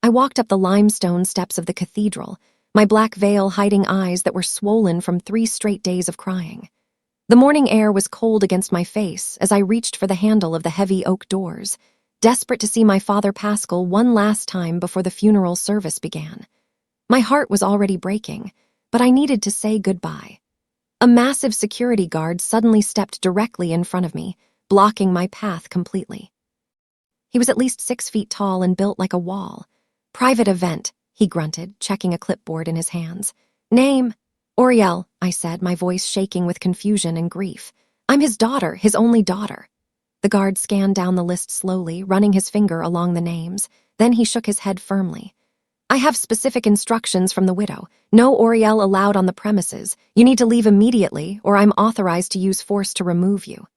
I walked up the limestone steps of the cathedral, my black veil hiding eyes that were swollen from 3 straight days of crying. The morning air was cold against my face as I reached for the handle of the heavy oak doors, desperate to see my father Pascal one last time before the funeral service began. My heart was already breaking, but I needed to say goodbye. A massive security guard suddenly stepped directly in front of me, blocking my path completely. He was at least 6 feet tall and built like a wall. "Private event," he grunted, checking a clipboard in his hands. "Name?" "Oriel," I said, my voice shaking with confusion and grief. "I'm his daughter, his only daughter." The guard scanned down the list slowly, running his finger along the names. Then he shook his head firmly. "I have specific instructions from the widow. No Oriel allowed on the premises. You need to leave immediately, or I'm authorized to use force to remove you."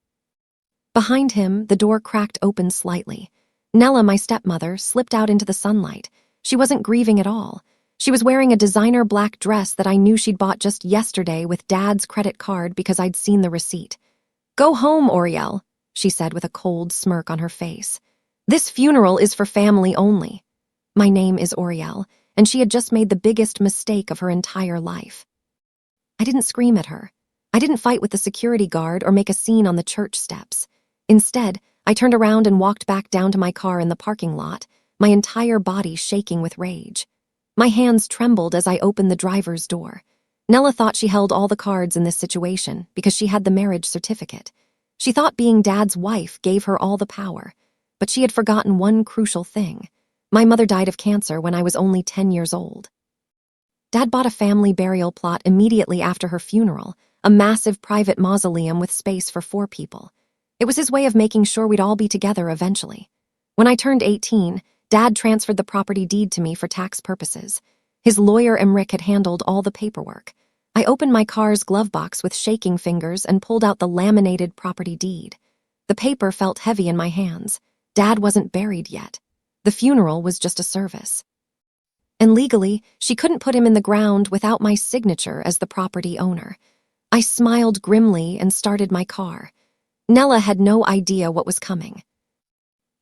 Behind him, the door cracked open slightly. Nella, my stepmother, slipped out into the sunlight. She wasn't grieving at all. She was wearing a designer black dress that I knew she'd bought just yesterday with Dad's credit card because I'd seen the receipt. "Go home, Oriel," she said with a cold smirk on her face. "This funeral is for family only." My name is Oriel, and she had just made the biggest mistake of her entire life. I didn't scream at her. I didn't fight with the security guard or make a scene on the church steps. Instead, I turned around and walked back down to my car in the parking lot, my entire body shaking with rage. My hands trembled as I opened the driver's door. Nella thought she held all the cards in this situation because she had the marriage certificate. She thought being Dad's wife gave her all the power, but she had forgotten one crucial thing. My mother died of cancer when I was only 10 years old. Dad bought a family burial plot immediately after her funeral, a massive private mausoleum with space for 4 people. It was his way of making sure we'd all be together eventually. When I turned 18, Dad transferred the property deed to me for tax purposes. His lawyer Emric had handled all the paperwork. I opened my car's glove box with shaking fingers and pulled out the laminated property deed. The paper felt heavy in my hands. Dad wasn't buried yet. The funeral was just a service. And legally, she couldn't put him in the ground without my signature as the property owner. I smiled grimly and started my car. Nella had no idea what was coming.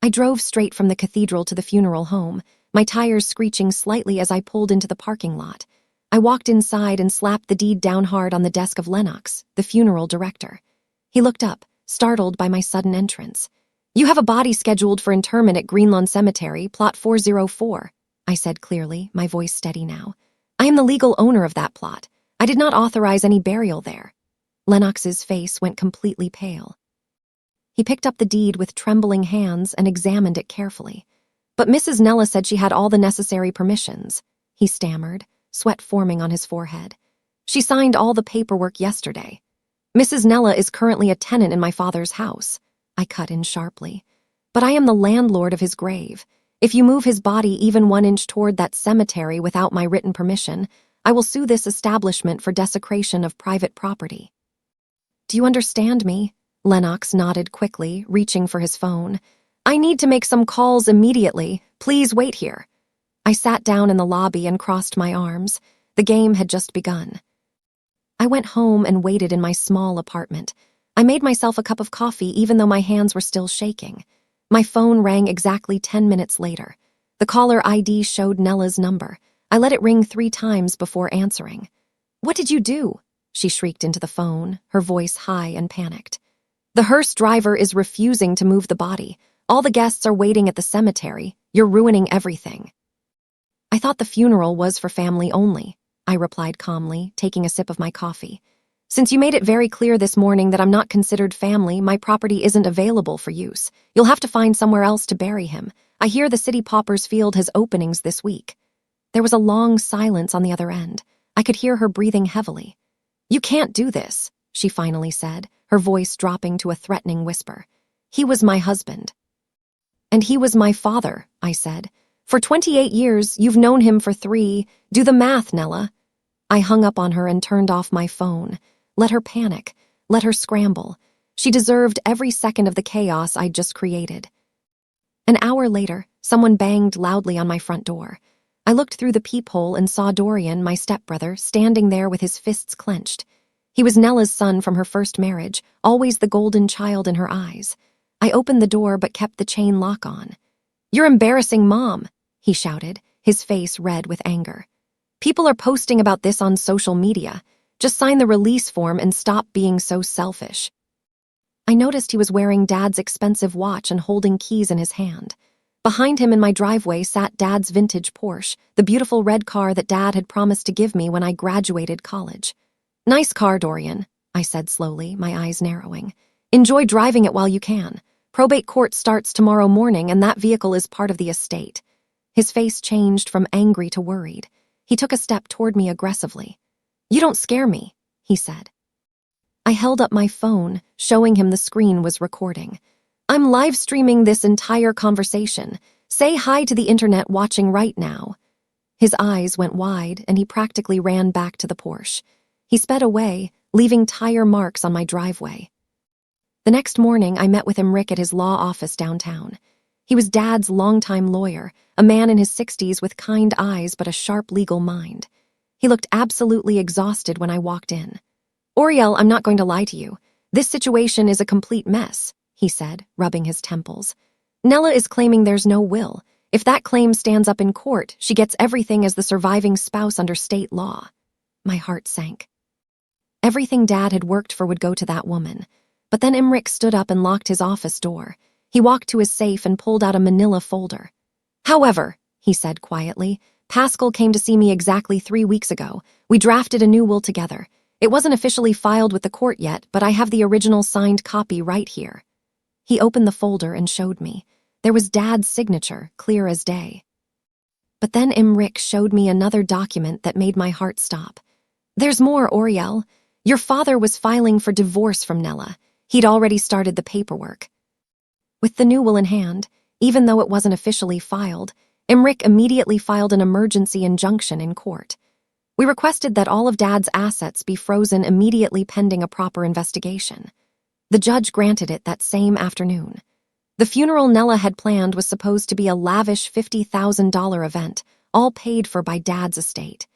I drove straight from the cathedral to the funeral home, my tires screeching slightly as I pulled into the parking lot. I walked inside and slapped the deed down hard on the desk of Lennox, the funeral director. He looked up, startled by my sudden entrance. "You have a body scheduled for interment at Greenlawn Cemetery, plot 404, I said clearly, my voice steady now. "I am the legal owner of that plot. I did not authorize any burial there." Lennox's face went completely pale. He picked up the deed with trembling hands and examined it carefully. "But Mrs. Nella said she had all the necessary permissions," he stammered, sweat forming on his forehead. "She signed all the paperwork yesterday. Mrs. Nella is currently a tenant in my father's house," I cut in sharply. "But I am the landlord of his grave. If you move his body even 1 inch toward that cemetery without my written permission, I will sue this establishment for desecration of private property." "Do you understand me?" Lennox nodded quickly, reaching for his phone. "I need to make some calls immediately. Please wait here." I sat down in the lobby and crossed my arms. The game had just begun. I went home and waited in my small apartment. I made myself a cup of coffee even though my hands were still shaking. My phone rang exactly 10 minutes later. The caller ID showed Nella's number. I let it ring 3 times before answering. "What did you do?" she shrieked into the phone, her voice high and panicked. "The hearse driver is refusing to move the body. All the guests are waiting at the cemetery. You're ruining everything." "I thought the funeral was for family only," I replied calmly, taking a sip of my coffee. "Since you made it very clear this morning that I'm not considered family, my property isn't available for use. You'll have to find somewhere else to bury him. I hear the City Paupers Field has openings this week." There was a long silence on the other end. I could hear her breathing heavily. "You can't do this," she finally said, her voice dropping to a threatening whisper. "He was my husband." "And he was my father," I said. "For 28 years, you've known him for 3. Do the math, Nella." I hung up on her and turned off my phone. Let her panic. Let her scramble. She deserved every second of the chaos I'd just created. An hour later, someone banged loudly on my front door. I looked through the peephole and saw Dorian, my stepbrother, standing there with his fists clenched. He was Nella's son from her first marriage, always the golden child in her eyes. I opened the door but kept the chain lock on. "You're embarrassing Mom," he shouted, his face red with anger. People are posting about this on social media. Just sign the release form and stop being so selfish. I noticed he was wearing Dad's expensive watch and holding keys in his hand. Behind him in my driveway sat Dad's vintage Porsche, the beautiful red car that Dad had promised to give me when I graduated college. "Nice car, Dorian," I said slowly, my eyes narrowing. "Enjoy driving it while you can. Probate court starts tomorrow morning and that vehicle is part of the estate." His face changed from angry to worried. He took a step toward me aggressively. "You don't scare me," he said. I held up my phone, showing him the screen was recording. "I'm live streaming this entire conversation. Say hi to the internet watching right now." His eyes went wide and he practically ran back to the Porsche. He sped away, leaving tire marks on my driveway. The next morning, I met with Imric at his law office downtown. He was Dad's longtime lawyer, a man in his 60s with kind eyes but a sharp legal mind. He looked absolutely exhausted when I walked in. "Oriel, I'm not going to lie to you. This situation is a complete mess," he said, rubbing his temples. "Nella is claiming there's no will. If that claim stands up in court, she gets everything as the surviving spouse under state law." My heart sank. Everything Dad had worked for would go to that woman. But then Imric stood up and locked his office door. He walked to his safe and pulled out a manila folder. "However," he said quietly, "Pascal came to see me exactly 3 weeks ago. We drafted a new will together. It wasn't officially filed with the court yet, but I have the original signed copy right here." He opened the folder and showed me. There was Dad's signature, clear as day. But then Imric showed me another document that made my heart stop. "There's more, Oriel. Your father was filing for divorce from Nella. He'd already started the paperwork." With the new will in hand, even though it wasn't officially filed, Imric immediately filed an emergency injunction in court. We requested that all of Dad's assets be frozen immediately pending a proper investigation. The judge granted it that same afternoon. The funeral Nella had planned was supposed to be a lavish $50,000 event, all paid for by Dad's estate.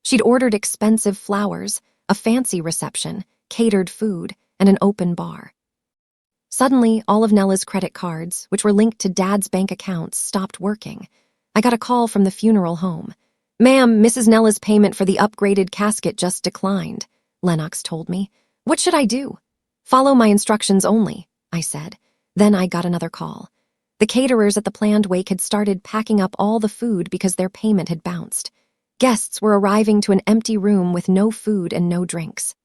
She'd ordered expensive flowers, a fancy reception, catered food, and an open bar. Suddenly, all of Nella's credit cards, which were linked to Dad's bank accounts, stopped working. I got a call from the funeral home. "Ma'am, Mrs. Nella's payment for the upgraded casket just declined," Lennox told me. "What should I do?" "Follow my instructions only," I said. Then I got another call. The caterers at the planned wake had started packing up all the food because their payment had bounced. Guests were arriving to an empty room with no food and no drinks.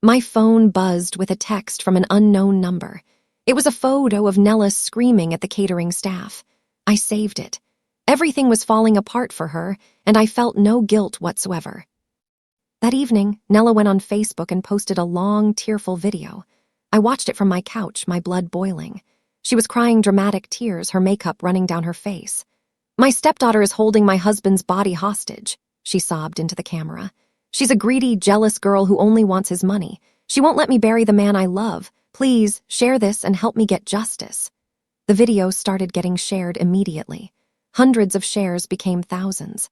My phone buzzed with a text from an unknown number. It was a photo of Nella screaming at the catering staff. I saved it. Everything was falling apart for her, and I felt no guilt whatsoever. That evening, Nella went on Facebook and posted a long, tearful video. I watched it from my couch, my blood boiling. She was crying dramatic tears, her makeup running down her face. "My stepdaughter is holding my husband's body hostage," she sobbed into the camera. "She's a greedy, jealous girl who only wants his money. She won't let me bury the man I love. Please, share this and help me get justice." The video started getting shared immediately. Hundreds of shares became thousands.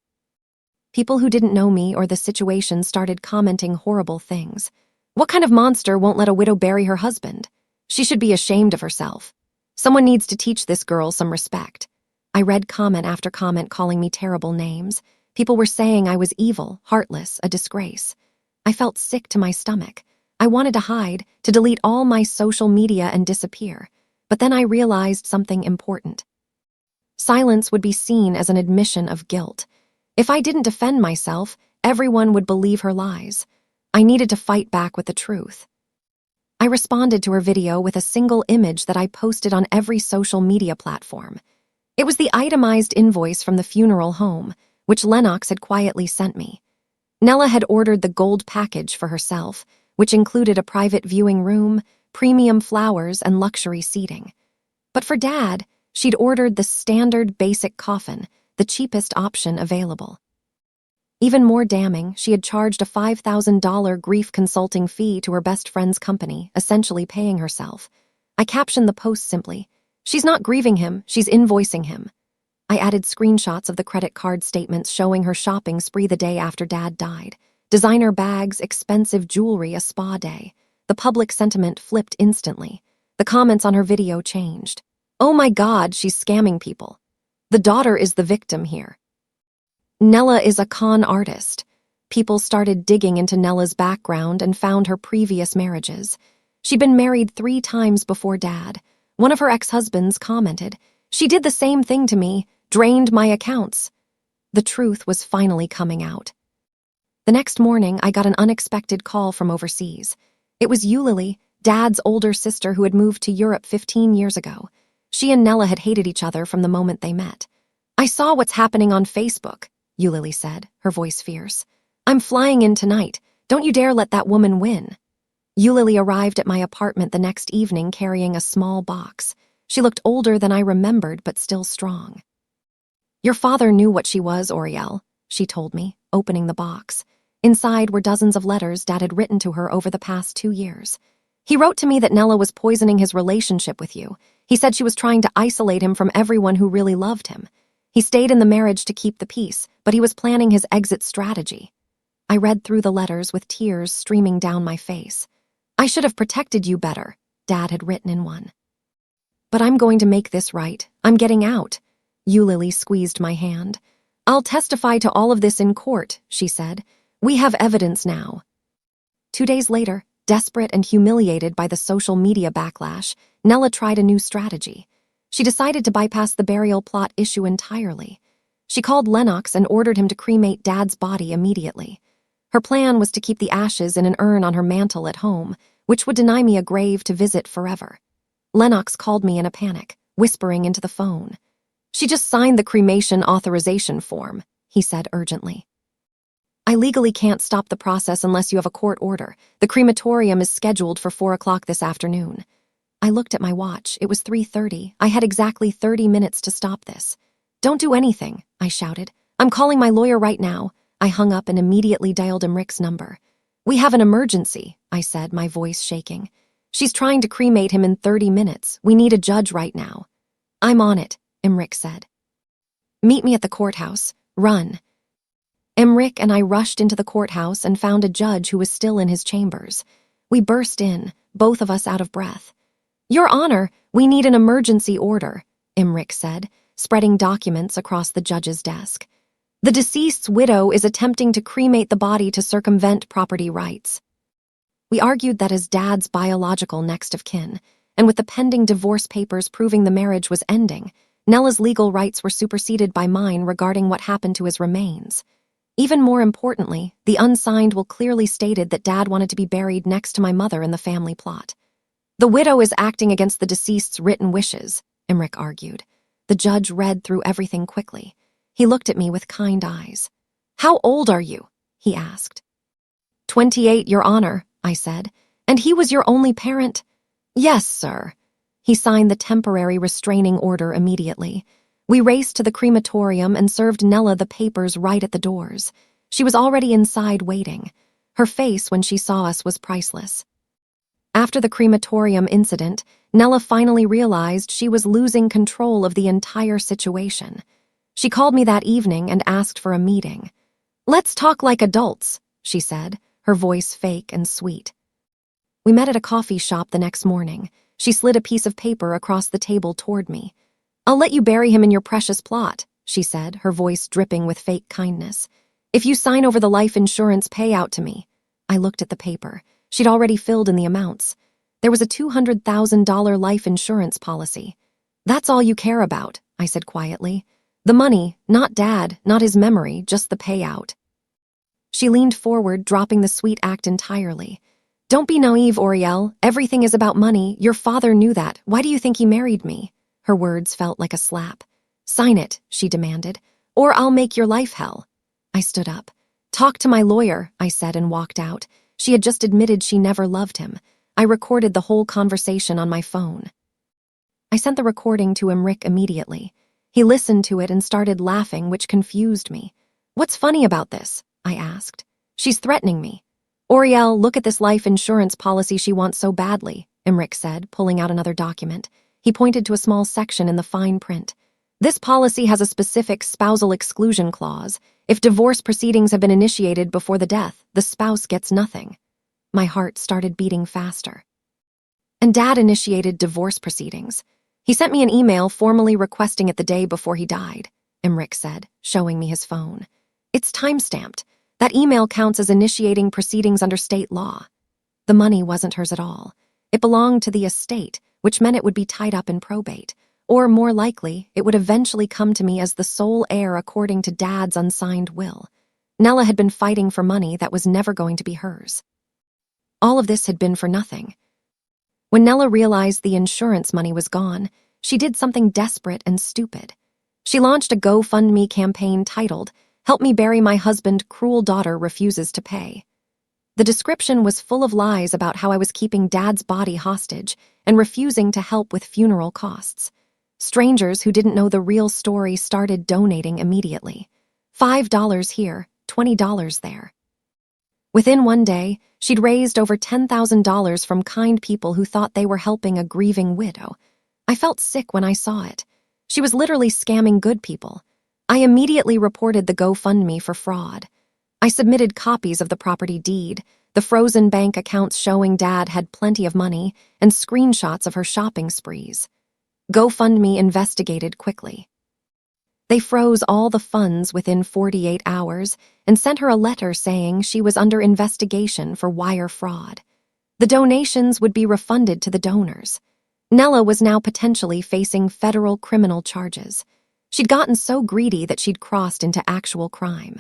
People who didn't know me or the situation started commenting horrible things. "What kind of monster won't let a widow bury her husband? She should be ashamed of herself. Someone needs to teach this girl some respect." I read comment after comment calling me terrible names. People were saying I was evil, heartless, a disgrace. I felt sick to my stomach. I wanted to hide, to delete all my social media and disappear. But then I realized something important. Silence would be seen as an admission of guilt. If I didn't defend myself, everyone would believe her lies. I needed to fight back with the truth. I responded to her video with a single image that I posted on every social media platform. It was the itemized invoice from the funeral home, which Lennox had quietly sent me. Nella had ordered the gold package for herself, which included a private viewing room, premium flowers, and luxury seating. But for Dad, she'd ordered the standard basic coffin, the cheapest option available. Even more damning, she had charged a $5,000 grief consulting fee to her best friend's company, essentially paying herself. I captioned the post simply, "She's not grieving him, she's invoicing him." I added screenshots of the credit card statements showing her shopping spree the day after Dad died. Designer bags, expensive jewelry, a spa day. The public sentiment flipped instantly. The comments on her video changed. "Oh my God, she's scamming people. The daughter is the victim here." Nella is a con artist. People started digging into Nella's background and found her previous marriages. She'd been married 3 times before Dad. One of her ex-husbands commented, "She did the same thing to me, drained my accounts." The truth was finally coming out. The next morning, I got an unexpected call from overseas. It was Eulalie, Dad's older sister who had moved to Europe 15 years ago. She and Nella had hated each other from the moment they met. "I saw what's happening on Facebook," Eulalie said, her voice fierce. "I'm flying in tonight. Don't you dare let that woman win." Eulalie arrived at my apartment the next evening carrying a small box. She looked older than I remembered, but still strong. "Your father knew what she was, Oriel," she told me, opening the box. Inside were dozens of letters Dad had written to her over the past 2 years. "He wrote to me that Nella was poisoning his relationship with you. He said she was trying to isolate him from everyone who really loved him. He stayed in the marriage to keep the peace, but he was planning his exit strategy." I read through the letters with tears streaming down my face. "I should have protected you better," Dad had written in one. "But I'm going to make this right. I'm getting out." Eulalie squeezed my hand. "I'll testify to all of this in court," she said. "We have evidence now." 2 days later, desperate and humiliated by the social media backlash, Nella tried a new strategy. She decided to bypass the burial plot issue entirely. She called Lennox and ordered him to cremate Dad's body immediately. Her plan was to keep the ashes in an urn on her mantel at home, which would deny me a grave to visit forever. Lennox called me in a panic, whispering into the phone. "She just signed the cremation authorization form," he said urgently. "I legally can't stop the process unless you have a court order. The crematorium is scheduled for 4 o'clock this afternoon." I looked at my watch. It was 3:30. I had exactly 30 minutes to stop this. "Don't do anything," I shouted. "I'm calling my lawyer right now." I hung up and immediately dialed Imrich's number. "We have an emergency," I said, my voice shaking. "She's trying to cremate him in 30 minutes. We need a judge right now." "I'm on it," Imrich said. "Meet me at the courthouse. Run." Imrich and I rushed into the courthouse and found a judge who was still in his chambers. We burst in, both of us out of breath. "Your Honor, we need an emergency order," Imrich said, spreading documents across the judge's desk. "The deceased's widow is attempting to cremate the body to circumvent property rights." We argued that as Dad's biological next of kin, and with the pending divorce papers proving the marriage was ending, Nella's legal rights were superseded by mine regarding what happened to his remains. Even more importantly, the unsigned will clearly stated that Dad wanted to be buried next to my mother in the family plot. "The widow is acting against the deceased's written wishes," Imrich argued. The judge read through everything quickly. He looked at me with kind eyes. "How old are you?" he asked. 28, Your Honor," I said. "And he was your only parent?" "Yes, sir." He signed the temporary restraining order immediately. We raced to the crematorium and served Nella the papers right at the doors. She was already inside waiting. Her face when she saw us was priceless. After the crematorium incident, Nella finally realized she was losing control of the entire situation. She called me that evening and asked for a meeting. "Let's talk like adults," she said, her voice fake and sweet. We met at a coffee shop the next morning. She slid a piece of paper across the table toward me. "I'll let you bury him in your precious plot," she said, her voice dripping with fake kindness. "If you sign over the life insurance payout to me." I looked at the paper. She'd already filled in the amounts. There was a $200,000 life insurance policy. "That's all you care about," I said quietly. "The money, not Dad, not his memory, just the payout." She leaned forward, dropping the sweet act entirely. "Don't be naive, Oriel. Everything is about money. Your father knew that. Why do you think he married me?" Her words felt like a slap. "Sign it," she demanded, "or I'll make your life hell." I stood up. "Talk to my lawyer," I said and walked out. She had just admitted she never loved him. I recorded the whole conversation on my phone. I sent the recording to Imrich immediately. He listened to it and started laughing, which confused me. "What's funny about this?" I asked. "She's threatening me." "Oriel, look at this life insurance policy she wants so badly," Imrich said, pulling out another document. He pointed to a small section in the fine print. "This policy has a specific spousal exclusion clause. If divorce proceedings have been initiated before the death, the spouse gets nothing." My heart started beating faster. "And Dad initiated divorce proceedings. He sent me an email formally requesting it the day before he died," Imrich said, showing me his phone. It's time-stamped. That email counts as initiating proceedings under state law. The money wasn't hers at all. It belonged to the estate, which meant it would be tied up in probate. Or, more likely, it would eventually come to me as the sole heir according to Dad's unsigned will. Nella had been fighting for money that was never going to be hers. All of this had been for nothing. When Nella realized the insurance money was gone, she did something desperate and stupid. She launched a GoFundMe campaign titled, "Help Me Bury My Husband, Cruel Daughter Refuses to Pay." The description was full of lies about how I was keeping Dad's body hostage and refusing to help with funeral costs. Strangers who didn't know the real story started donating immediately. $5 here, $20 there. Within one day, she'd raised over $10,000 from kind people who thought they were helping a grieving widow. I felt sick when I saw it. She was literally scamming good people. I immediately reported the GoFundMe for fraud. I submitted copies of the property deed, the frozen bank accounts showing Dad had plenty of money, and screenshots of her shopping sprees. GoFundMe investigated quickly. They froze all the funds within 48 hours and sent her a letter saying she was under investigation for wire fraud. The donations would be refunded to the donors. Nella was now potentially facing federal criminal charges. She'd gotten so greedy that she'd crossed into actual crime.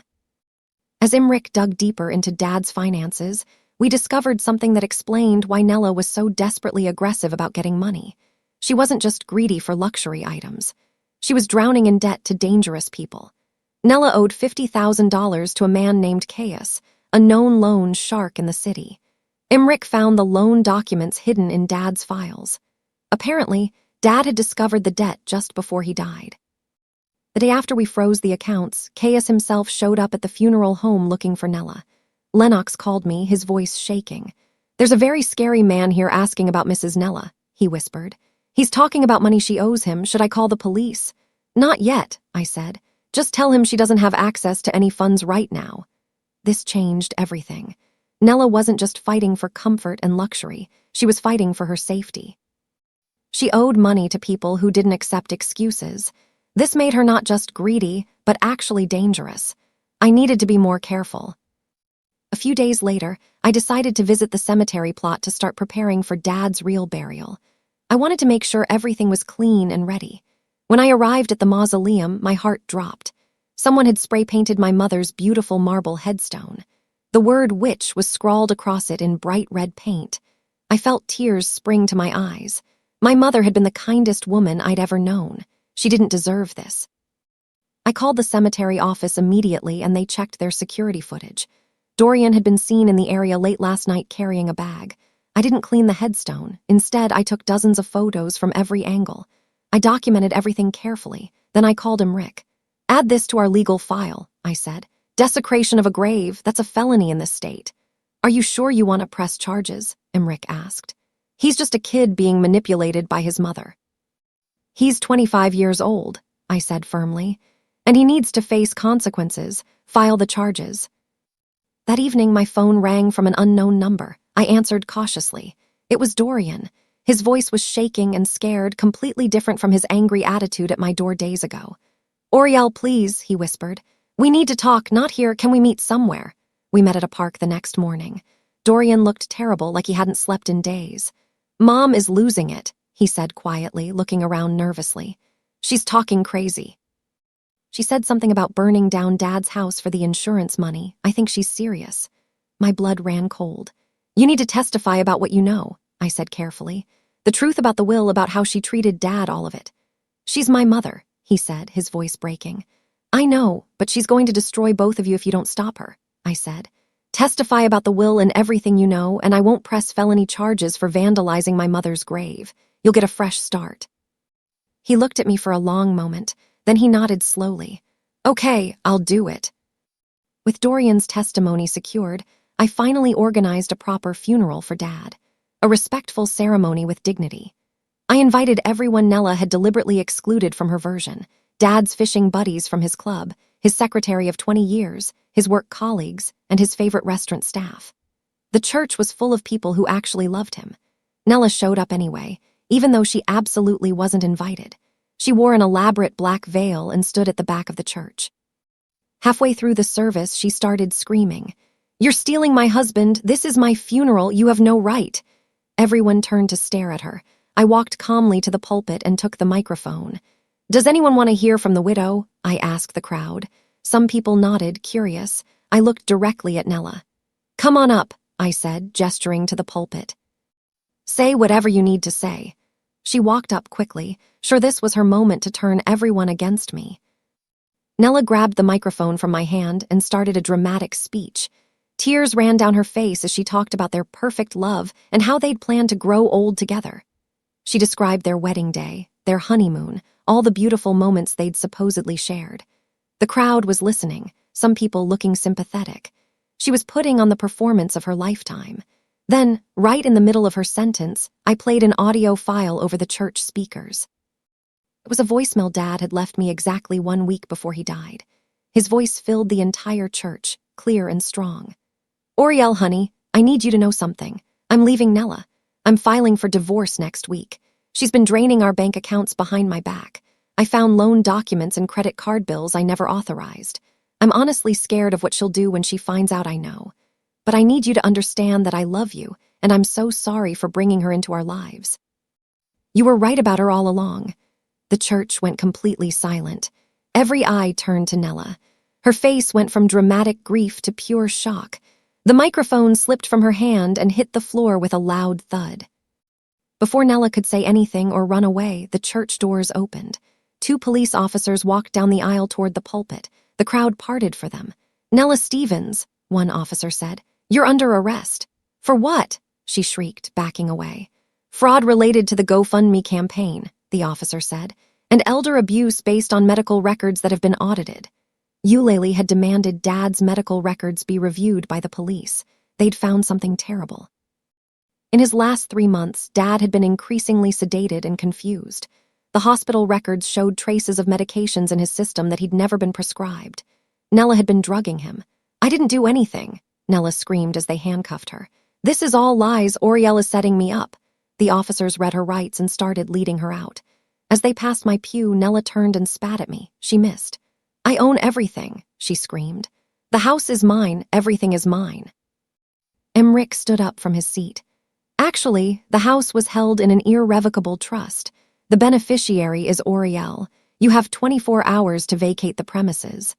As Imric dug deeper into Dad's finances, we discovered something that explained why Nella was so desperately aggressive about getting money. She wasn't just greedy for luxury items. She was drowning in debt to dangerous people. Nella owed $50,000 to a man named Caius, a known loan shark in the city. Imric found the loan documents hidden in Dad's files. Apparently, Dad had discovered the debt just before he died. The day after we froze the accounts, Caius himself showed up at the funeral home looking for Nella. Lennox called me, his voice shaking. "There's a very scary man here asking about Mrs. Nella," he whispered. "He's talking about money she owes him. Should I call the police?" "Not yet," I said. "Just tell him she doesn't have access to any funds right now." This changed everything. Nella wasn't just fighting for comfort and luxury. She was fighting for her safety. She owed money to people who didn't accept excuses. This made her not just greedy, but actually dangerous. I needed to be more careful. A few days later, I decided to visit the cemetery plot to start preparing for Dad's real burial. I wanted to make sure everything was clean and ready. When I arrived at the mausoleum, my heart dropped. Someone had spray-painted my mother's beautiful marble headstone. The word witch was scrawled across it in bright red paint. I felt tears spring to my eyes. My mother had been the kindest woman I'd ever known. She didn't deserve this. I called the cemetery office immediately and they checked their security footage. Dorian had been seen in the area late last night carrying a bag. I didn't clean the headstone. Instead, I took dozens of photos from every angle. I documented everything carefully. Then I called Imric. "Add this to our legal file," I said. "Desecration of a grave, that's a felony in this state." "Are you sure you want to press charges?" Imric asked. "He's just a kid being manipulated by his mother." "He's 25 years old," I said firmly, "and he needs to face consequences. File the charges." That evening, my phone rang from an unknown number. I answered cautiously. It was Dorian. His voice was shaking and scared, completely different from his angry attitude at my door days ago. "Oriel, please," he whispered. "We need to talk, not here. Can we meet somewhere?" We met at a park the next morning. Dorian looked terrible, like he hadn't slept in days. "Mom is losing it," he said quietly, looking around nervously. "She's talking crazy. She said something about burning down Dad's house for the insurance money. I think she's serious." My blood ran cold. "You need to testify about what you know," I said carefully. "The truth about the will, about how she treated Dad, all of it." "She's my mother," he said, his voice breaking. "I know, but she's going to destroy both of you if you don't stop her," I said. "Testify about the will and everything you know, and I won't press felony charges for vandalizing my mother's grave. You'll get a fresh start." He looked at me for a long moment, then he nodded slowly. "Okay, I'll do it." With Dorian's testimony secured, I finally organized a proper funeral for Dad, a respectful ceremony with dignity. I invited everyone Nella had deliberately excluded from her version: Dad's fishing buddies from his club, his secretary of 20 years, his work colleagues, and his favorite restaurant staff. The church was full of people who actually loved him. Nella showed up anyway, even though she absolutely wasn't invited. She wore an elaborate black veil and stood at the back of the church. Halfway through the service, she started screaming, "You're stealing my husband! This is my funeral! You have no right!" Everyone turned to stare at her. I walked calmly to the pulpit and took the microphone. "Does anyone want to hear from the widow?" I asked the crowd. Some people nodded, curious. I looked directly at Nella. "Come on up," I said, gesturing to the pulpit. "Say whatever you need to say." She walked up quickly, sure this was her moment to turn everyone against me. Nella grabbed the microphone from my hand and started a dramatic speech. Tears ran down her face as she talked about their perfect love and how they'd planned to grow old together. She described their wedding day, their honeymoon, all the beautiful moments they'd supposedly shared. The crowd was listening, some people looking sympathetic. She was putting on the performance of her lifetime. Then, right in the middle of her sentence, I played an audio file over the church speakers. It was a voicemail Dad had left me exactly 1 week before he died. His voice filled the entire church, clear and strong. "Oriel, honey, I need you to know something. I'm leaving Nella. I'm filing for divorce next week. She's been draining our bank accounts behind my back. I found loan documents and credit card bills I never authorized. I'm honestly scared of what she'll do when she finds out I know. But I need you to understand that I love you, and I'm so sorry for bringing her into our lives. You were right about her all along." The church went completely silent. Every eye turned to Nella. Her face went from dramatic grief to pure shock. The microphone slipped from her hand and hit the floor with a loud thud. Before Nella could say anything or run away, the church doors opened. 2 police officers walked down the aisle toward the pulpit. The crowd parted for them. "Nella Stevens," one officer said, "you're under arrest." "For what?" she shrieked, backing away. "Fraud related to the GoFundMe campaign," the officer said, "and elder abuse based on medical records that have been audited." Eulalie had demanded Dad's medical records be reviewed by the police. They'd found something terrible. In his last 3 months, Dad had been increasingly sedated and confused. The hospital records showed traces of medications in his system that he'd never been prescribed. Nella had been drugging him. "I didn't do anything," Nella screamed as they handcuffed her. "This is all lies. Oriel is setting me up." The officers read her rights and started leading her out. As they passed my pew, Nella turned and spat at me. She missed. "I own everything," she screamed. "The house is mine. Everything is mine." Emric stood up from his seat. "Actually, the house was held in an irrevocable trust. The beneficiary is Oriel. You have 24 hours to vacate the premises."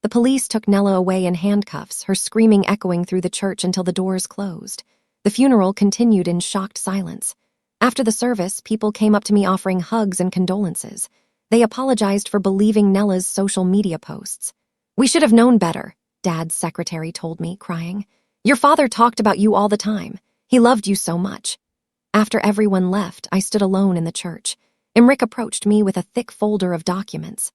The police took Nella away in handcuffs, her screaming echoing through the church until the doors closed. The funeral continued in shocked silence. After the service, people came up to me offering hugs and condolences. They apologized for believing Nella's social media posts. "We should have known better," Dad's secretary told me, crying. "Your father talked about you all the time. He loved you so much." After everyone left, I stood alone in the church. Emric approached me with a thick folder of documents.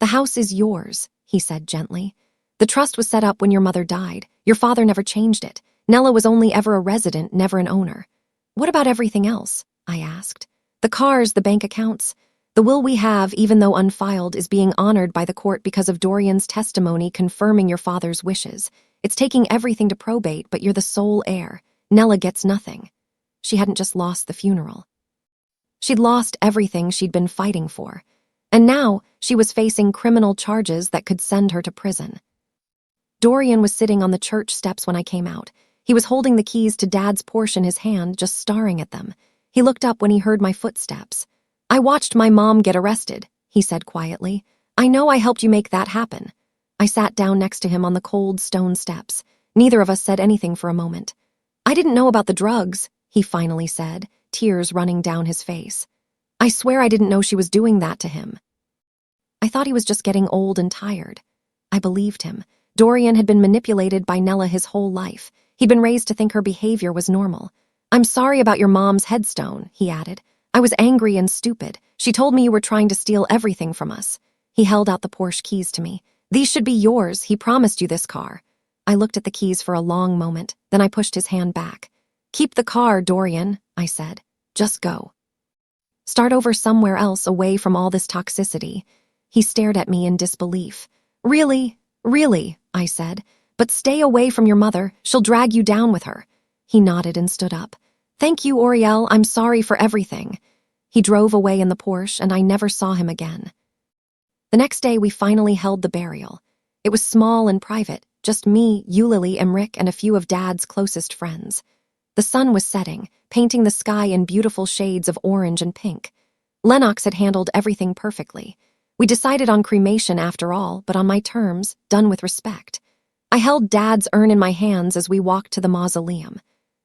"The house is yours," he said gently. "The trust was set up when your mother died. Your father never changed it. Nella was only ever a resident, never an owner." "What about everything else?" I asked. "The cars, the bank accounts. The will we have, even though unfiled, is being honored by the court because of Dorian's testimony confirming your father's wishes. It's taking everything to probate, but you're the sole heir. Nella gets nothing." She hadn't just lost the funeral. She'd lost everything she'd been fighting for. And now she was facing criminal charges that could send her to prison. Dorian was sitting on the church steps when I came out. He was holding the keys to Dad's Porsche in his hand, just staring at them. He looked up when he heard my footsteps. "I watched my mom get arrested," he said quietly. "I know I helped you make that happen." I sat down next to him on the cold stone steps. Neither of us said anything for a moment. "I didn't know about the drugs," he finally said, tears running down his face. "I swear I didn't know she was doing that to him." I thought he was just getting old and tired. I believed him. Dorian had been manipulated by Nella his whole life. He'd been raised to think her behavior was normal. "I'm sorry about your mom's headstone," he added. "I was angry and stupid. She told me you were trying to steal everything from us." He held out the Porsche keys to me. "These should be yours. He promised you this car." I looked at the keys for a long moment, then I pushed his hand back. "Keep the car, Dorian," I said. "Just go. Start over somewhere else away from all this toxicity." He stared at me in disbelief. "Really? Really?" I said. "But stay away from your mother. She'll drag you down with her." He nodded and stood up. "Thank you, Oriel. I'm sorry for everything." He drove away in the Porsche, and I never saw him again. The next day, we finally held the burial. It was small and private, just me, Eulalie, Emric, and a few of Dad's closest friends. The sun was setting, painting the sky in beautiful shades of orange and pink. Lennox had handled everything perfectly. We decided on cremation after all, but on my terms, done with respect. I held Dad's urn in my hands as we walked to the mausoleum.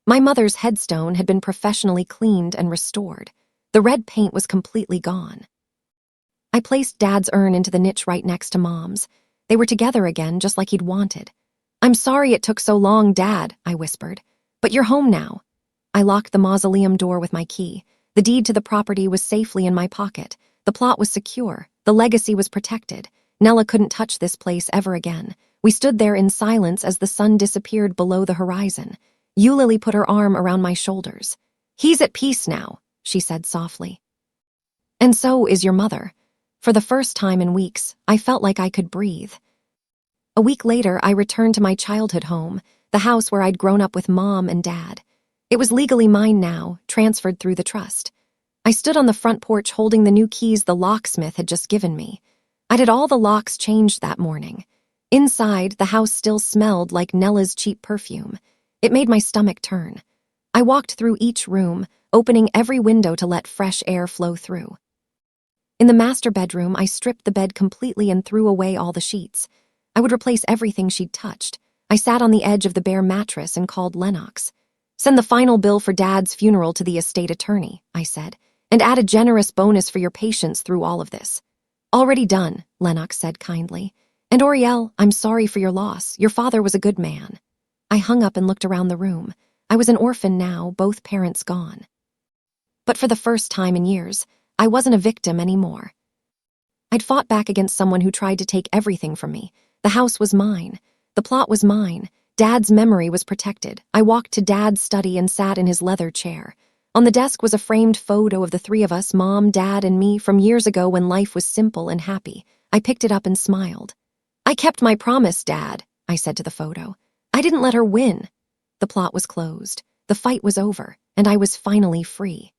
My mother's headstone had been professionally cleaned and restored. The red paint was completely gone. I placed Dad's urn into the niche right next to Mom's. They were together again, just like he'd wanted. "I'm sorry it took so long, Dad," I whispered. "But you're home now." I locked the mausoleum door with my key. The deed to the property was safely in my pocket. The plot was secure. The legacy was protected. Nella couldn't touch this place ever again. We stood there in silence as the sun disappeared below the horizon. Eulalie put her arm around my shoulders. "He's at peace now," she said softly. "And so is your mother." For the first time in weeks, I felt like I could breathe. A week later, I returned to my childhood home, the house where I'd grown up with Mom and Dad. It was legally mine now, transferred through the trust. I stood on the front porch holding the new keys the locksmith had just given me. I'd had all the locks changed that morning. Inside, the house still smelled like Nella's cheap perfume. It made my stomach turn. I walked through each room, opening every window to let fresh air flow through. In the master bedroom, I stripped the bed completely and threw away all the sheets. I would replace everything she'd touched. I sat on the edge of the bare mattress and called Lennox. "Send the final bill for Dad's funeral to the estate attorney," I said, "and add a generous bonus for your patience through all of this." "Already done," Lennox said kindly. "And Oriel, I'm sorry for your loss. Your father was a good man." I hung up and looked around the room. I was an orphan now, both parents gone. But for the first time in years, I wasn't a victim anymore. I'd fought back against someone who tried to take everything from me. The house was mine. The plot was mine. Dad's memory was protected. I walked to Dad's study and sat in his leather chair. On the desk was a framed photo of the three of us, Mom, Dad, and me, from years ago when life was simple and happy. I picked it up and smiled. "I kept my promise, Dad," I said to the photo. "I didn't let her win." The plot was closed. The fight was over, and I was finally free.